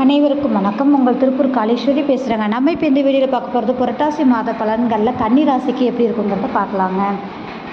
அனைவருக்கும் வணக்கம். உங்கள் திருப்பூர் காளீஸ்வரி பேசுகிறேங்க. நம்ம இப்போ இந்த வீடியோவில் பார்க்க போகிறது புரட்டாசி மாத பலன்களில் கன்னி ராசிக்கு எப்படி இருக்குங்கிறத பார்க்கலாங்க.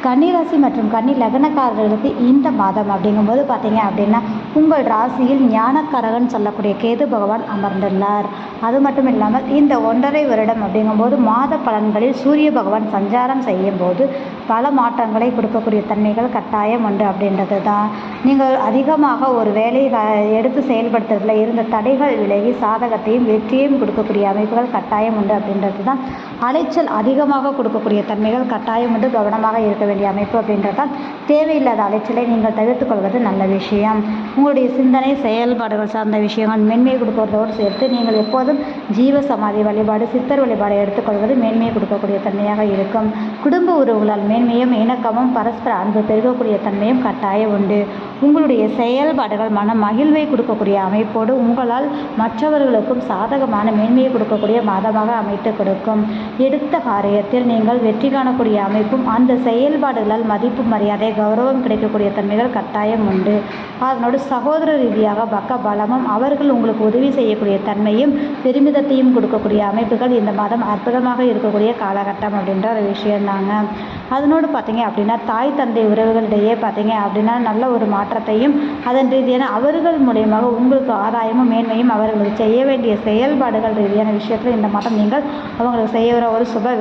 கன்னிராசி மற்றும் கன்னி லக்னக்காரர்களுக்கு இந்த மாதம் அப்படிங்கும்போது பார்த்தீங்க அப்படின்னா உங்கள் ராசியில் ஞானக்காரகன் சொல்லக்கூடிய கேது பகவான் அமர்ந்துள்ளார். அது மட்டும் இல்லாமல் இந்த 1.5 வருடம் அப்படிங்கும்போது மாத பலன்களில் சூரிய பகவான் சஞ்சாரம் செய்யும் போது பல மாற்றங்களை கொடுக்கக்கூடிய தன்மைகள் கட்டாயம் உண்டு அப்படின்றது தான். நீங்கள் அதிகமாக ஒரு வேலையை எடுத்து செயல்படுத்துறதுல இருந்த தடைகள் விலகி சாதகத்தையும் வெற்றியையும் கொடுக்கக்கூடிய அமைப்புகள் கட்டாயம் உண்டு அப்படின்றது தான். அலைச்சல் அதிகமாக கொடுக்கக்கூடிய தன்மைகள் கட்டாயம் உண்டு. கவனமாக இருக்க வேண்டிய அமைப்பு அப்படின்றதால் தேவையில்லாத அலைச்சலை நீங்கள் தவிர்த்துக் கொள்வது நல்ல விஷயம். உங்களுடைய சிந்தனை செயல்பாடுகள் சார்ந்த விஷயங்கள் மேன்மையை கொடுப்பதோடு சேர்த்து நீங்கள் எப்போதும் ஜீவ சமாதி வழிபாடு சித்தர் வழிபாடு எடுத்துக்கொள்வது மேன்மையை கொடுக்கக்கூடிய தன்மையாக இருக்கும். குடும்ப உறவுகளால் மேன்மையும் இணக்கமும் பரஸ்பர அன்பு பெருகக்கூடிய தன்மையும் கட்டாயம் உண்டு. உங்களுடைய செயல்பாடுகள் மன மகிழ்வை கொடுக்கக்கூடிய அமைப்போடு உங்களால் மற்றவர்களுக்கும் சாதகமான மேன்மையை கொடுக்கக்கூடிய மாதமாக அமைத்து கொடுக்கும். எடுத்த காரியத்தில் நீங்கள் வெற்றி காணக்கூடிய அமைப்பும் அந்த செயல்பாடுகளால் மதிப்பு மரியாதை கௌரவம் கிடைக்கக்கூடிய தன்மைகள் கட்டாயம் உண்டு. அதனோடு சகோதர ரீதியாக பக்க பலமும் அவர்கள் உங்களுக்கு உதவி செய்யக்கூடிய தன்மையும் பெருமிதத்தையும் கொடுக்கக்கூடிய அமைப்புகள் இந்த மாதம் அற்புதமாக இருக்கக்கூடிய காலகட்டம் அப்படின்ற ஒரு விஷயம்தாங்க. அதனோடு பார்த்தீங்க அப்படின்னா தாய் தந்தை உறவுகளிடையே பார்த்தீங்க அப்படின்னா நல்ல ஒரு மாற்றத்தையும் அதன் ரீதியான அவர்கள் மூலியமாக உங்களுக்கு ஆதாயமும் மேன்மையும் அவர்களுக்கு செய்ய வேண்டிய செயல்பாடுகள் ரீதியான விஷயத்தில் இந்த மாதம் நீங்கள் அவங்களுக்கு செய்ய ஒரு சுப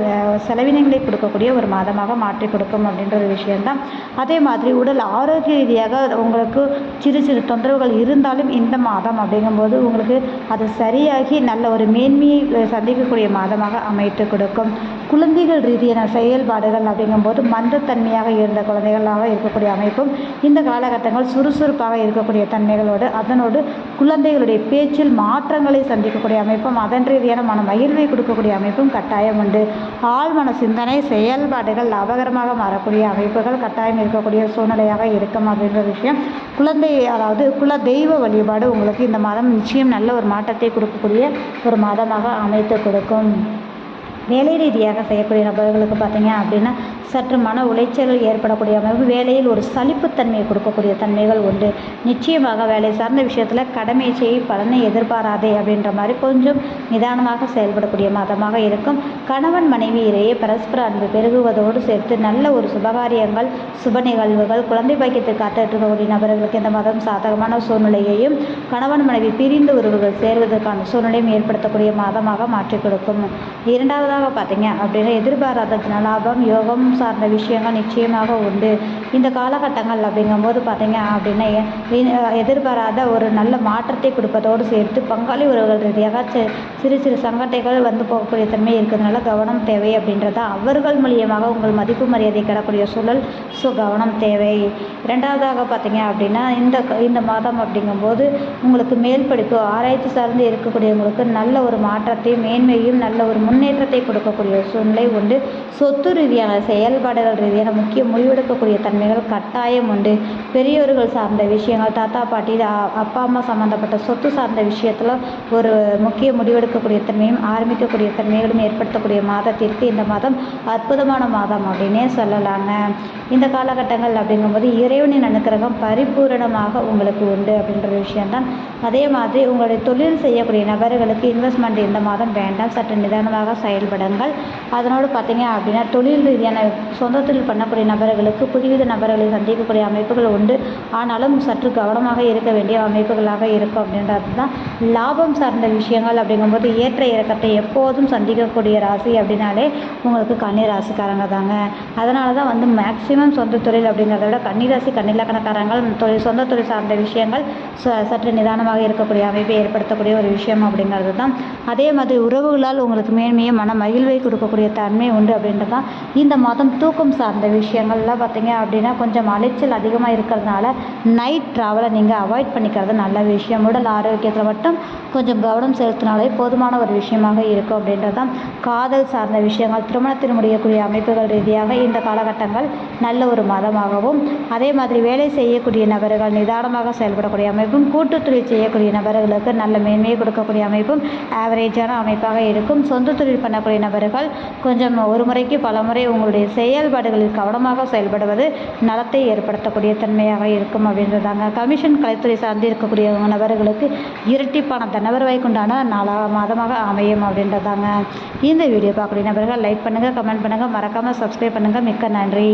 செலவினங்களை கொடுக்கக்கூடிய ஒரு மாதமாக மாற்றி கொடுக்கும் அப்படின்ற ஒரு விஷயம்தான். அதே மாதிரி உடல் ஆரோக்கிய ரீதியாக உங்களுக்கு சிறு சிறு தொந்தரவுகள் இருந்தாலும் இந்த மாதம் அப்படிங்கும்போது உங்களுக்கு அது சரியாகி நல்ல ஒரு மேன்மையை சந்திக்கக்கூடிய மாதமாக அமைத்து கொடுக்கும். குழந்தைகள் ரீதியான செயல்பாடுகள் அப்படிங்கும்போது மந்தத்தன்மையாக இருந்த குழந்தைகளாக இருக்கக்கூடிய அமைப்பும் இந்த காலகட்டங்கள் சுறுசுறுப்பாக இருக்கக்கூடிய தன்மைகளோடு அதனோடு குழந்தைகளுடைய பேச்சில் மாற்றங்களை சந்திக்கக்கூடிய அமைப்பும் அதன் ரீதியான மன மகிழ்வை கொடுக்கக்கூடிய அமைப்பும் கட்டாயம் உண்டு. ஆழ்மன சிந்தனை செயல்பாடுகள் லாபகரமாக மாறக்கூடிய அமைப்புகள் கட்டாயம் இருக்கக்கூடிய சூழ்நிலையாக இருக்கும் அப்படின்ற விஷயம். அதாவது குல தெய்வ வழிபாடு உங்களுக்கு இந்த மாதம் நிச்சயம் நல்ல ஒரு மாற்றத்தை கொடுக்கக்கூடிய ஒரு மாதமாக அமைத்து கொடுக்கும். வேலை ரீதியாக செய்யக்கூடிய நபர்களுக்கு பார்த்தீங்க அப்படின்னா சற்று மன உளைச்சல்கள் ஏற்படக்கூடிய அமைப்பு வேலையில் ஒரு சலிப்புத்தன்மையை கொடுக்கக்கூடிய தன்மைகள் உண்டு. நிச்சயமாக வேலை சார்ந்த விஷயத்தில் கடமை செய்ய பலனை எதிர்பாராதே அப்படின்ற மாதிரி கொஞ்சம் நிதானமாக செயல்படக்கூடிய மாதமாக இருக்கும். கணவன் மனைவி இடையே பரஸ்பர அன்பு பெருகுவதோடு சேர்த்து நல்ல ஒரு சுபகாரியங்கள் சுப நிகழ்வுகள் குழந்தை பாக்கியத்தை காத்துட்டு இருக்கக்கூடிய நபர்களுக்கு இந்த மாதம் சாதகமான சூழ்நிலையையும் கணவன் மனைவி பிரிந்து உறவுகள் சேர்வதற்கான சூழ்நிலையும் ஏற்படுத்தக்கூடிய மாதமாக மாற்றிக் கொடுக்கும். இரண்டாவதாக பார்த்தீங்க அப்படின்னா எதிர்பாராத லாபம் யோகம் சார்ந்த விஷயங்கள் நிச்சயமாக உண்டு. இந்த காலகட்டங்கள் அப்படிங்கும்போது பார்த்தீங்க அப்படின்னா எதிர்பாராத ஒரு நல்ல மாற்றத்தை கொடுப்பதோடு சேர்த்து பங்காளி உறவுகள் ரீதியாக சிறு சிறு சங்கட்டைகள் வந்து போகக்கூடிய தன்மை இருக்கிறதுனால கவனம் தேவை அப்படின்றத அவர்கள் மூலியமாக உங்கள் மதிப்பு மரியாதை கிடக்கூடிய சூழல். கவனம் தேவை. இரண்டாவதாக பார்த்தீங்க அப்படின்னா இந்த மாதம் அப்படிங்கும்போது உங்களுக்கு மேல் படிப்பு ஆராய்ச்சி சார்ந்து இருக்கக்கூடியவங்களுக்கு நல்ல ஒரு மாற்றத்தையும் மேன்மையும் நல்ல ஒரு முன்னேற்றத்தை கொடுக்கக்கூடிய சூழ்நிலை உண்டு. சொத்து ரீதியான செயல்பாடுகள் ரீதியான முக்கிய முடிவெடுக்கக்கூடிய தன்மைகள் கட்டாயம் உண்டு. பெரியோர்கள் சார்ந்த விஷயங்கள் தாத்தா பாட்டி அப்பா அம்மா சம்மந்தப்பட்ட சொத்து சார்ந்த விஷயத்தில் ஒரு முக்கிய முடிவெடுக்கக்கூடிய தன்மையும் ஆரம்பிக்கக்கூடிய தன்மைகளும் ஏற்படுத்தக்கூடிய மாதத்திற்கு இந்த மாதம் அற்புதமான மாதம் அப்படின்னே சொல்லலாங்க. இந்த காலகட்டங்கள் அப்படிங்கும்போது இறைவனின் அனுக்கிரகம் பரிபூரணமாக உங்களுக்கு உண்டு அப்படின்ற விஷயம்தான். அதே மாதிரி உங்களுடைய தொழில் செய்யக்கூடிய நபர்களுக்கு இன்வெஸ்ட்மெண்ட் இந்த மாதம் வேண்டாம். சற்று நிதானமாக செயல்படுங்கள். அதனோடு பார்த்தீங்க அப்படின்னா தொழில் ரீதியான சொந்த தொழில் பண்ணக்கூடிய நபர்களுக்கு புதுவித நபர்களை சந்திக்கக்கூடிய அமைப்புகள் உண்டு. ஆனாலும் சற்று கவனமாக இருக்க வேண்டிய அமைப்புகளாக இருக்கும் அப்படின்றது தான். லாபம் சார்ந்த விஷயங்கள் அப்படிங்கும்போது ஏற்ற இறக்கத்தை எப்போதும் சந்திக்கக்கூடிய ராசி அப்படின்னாலே உங்களுக்கு கன்னி ராசிக்காரங்க தாங்க. அதனால தான் மேக்சிமம் சொந்த தொழில் அப்படிங்கிறத விட கன்னிராசி கன்னிலக்கணக்காரங்கள் சொந்த தொழில் சார்ந்த விஷயங்கள் சற்று நிதானமாக இருக்கக்கூடிய அமைப்பை ஏற்படுத்தக்கூடிய ஒரு விஷயம் அப்படிங்கிறது தான். அதே மாதிரி உறவுகளால் உங்களுக்கு மேன்மையை மன மகிழ்வை கொடுக்கக்கூடிய தன்மை உண்டு அப்படின்றது தான். இந்த மாதம் தூக்கம் சார்ந்த விஷயங்கள்லாம் பார்த்தீங்க அப்படின்னா கொஞ்சம் அலைச்சல் அதிகமாக இருக்கிறதுனால நைட் ட்ராவலை நீங்கள் அவாய்ட் பண்ணிக்கிறது நல்ல விஷயம். உடல் ஆரோக்கியத்தில் மட்டும் கொஞ்சம் கவனம் செலுத்தினாலே போதுமான ஒரு விஷயமாக இருக்கும் அப்படின்றது தான். காதல் சார்ந்த விஷயங்கள் திருமணத்தில் முடியக்கூடிய அமைப்புகள் ரீதியாக இந்த காலகட்டங்கள் நல்ல ஒரு மாதமாகவும் அதே மாதிரி வேலை செய்யக்கூடிய நபர்கள் நிதானமாக செயல்படக்கூடிய அமைப்பும் கூட்டு தொழில் செய்யக்கூடிய நபர்களுக்கு நல்ல மேன்மையை கொடுக்கக்கூடிய அமைப்பும் ஆவரேஜான அமைப்பாக இருக்கும். சொந்த தொழில் பண்ணக்கூடிய இருக்கக்கூடிய நபர்கள் கொஞ்சம் ஒரு முறைக்கு பல முறை உங்களுடைய செயல்பாடுகளில் கவனமாக செயல்படுவது நலத்தை ஏற்படுத்தக்கூடிய தன்மையாக இருக்கும் அப்படின்றதாங்க. கமிஷன் கலைத்துறை சார்ந்து இருக்கக்கூடிய நபர்களுக்கு இரட்டிப்பான தனவரவாய்க்கு உண்டான மாதமாக அமையும் அப்படின்றதாங்க. இந்த வீடியோ பார்க்கக்கூடிய நபர்கள் லைக் பண்ணுங்கள், கமெண்ட் பண்ணுங்கள், மறக்காமல் சப்ஸ்கிரைப் பண்ணுங்கள். மிக்க நன்றி.